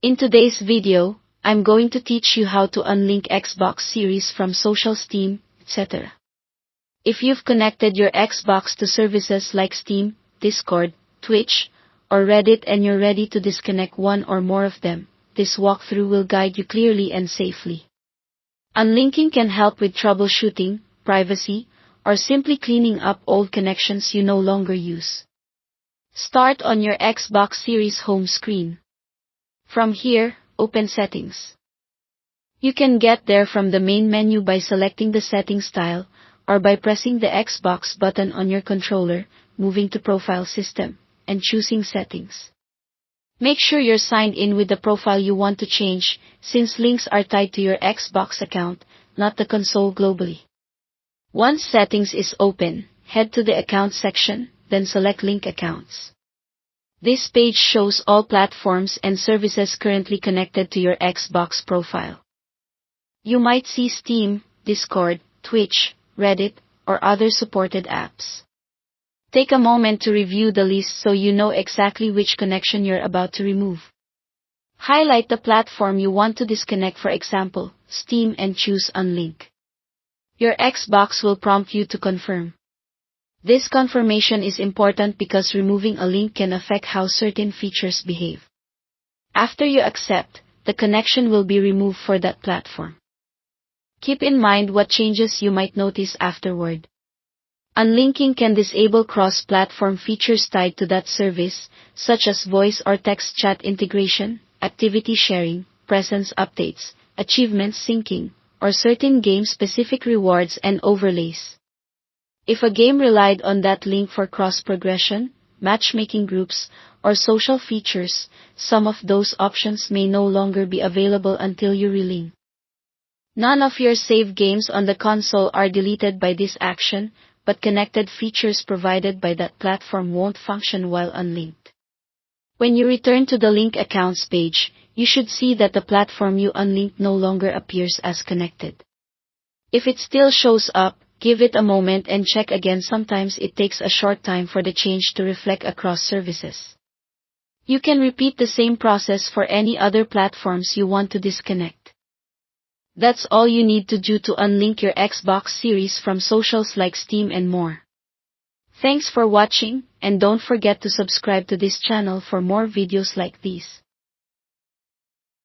In today's video, I'm going to teach you how to unlink Xbox Series from social Steam, etc. If you've connected your Xbox to services like Steam, Discord, Twitch, or Reddit and you're ready to disconnect one or more of them, this walkthrough will guide you clearly and safely. Unlinking can help with troubleshooting, privacy, or simply cleaning up old connections you no longer use. Start on your Xbox Series home screen. From here, open Settings. You can get there from the main menu by selecting the settings tile, or by pressing the Xbox button on your controller, moving to Profile System, and choosing Settings. Make sure you're signed in with the profile you want to change, since links are tied to your Xbox account, not the console globally. Once Settings is open, head to the Account section, then select Link Accounts. This page shows all platforms and services currently connected to your Xbox profile. You might see Steam, Discord, Twitch, Reddit, or other supported apps. Take a moment to review the list so you know exactly which connection you're about to remove. Highlight the platform you want to disconnect, for example, Steam, and choose Unlink. Your Xbox will prompt you to confirm. This confirmation is important because removing a link can affect how certain features behave. After you accept, the connection will be removed for that platform. Keep in mind what changes you might notice afterward. Unlinking can disable cross-platform features tied to that service, such as voice or text chat integration, activity sharing, presence updates, achievements syncing, or certain game-specific rewards and overlays. If a game relied on that link for cross-progression, matchmaking groups, or social features, some of those options may no longer be available until you relink. None of your saved games on the console are deleted by this action, but connected features provided by that platform won't function while unlinked. When you return to the Link Accounts page, you should see that the platform you unlinked no longer appears as connected. If it still shows up, give it a moment and check again. Sometimes it takes a short time for the change to reflect across services. You can repeat the same process for any other platforms you want to disconnect. That's all you need to do to unlink your Xbox Series from socials like Steam and more. Thanks for watching, and don't forget to subscribe to this channel for more videos like these.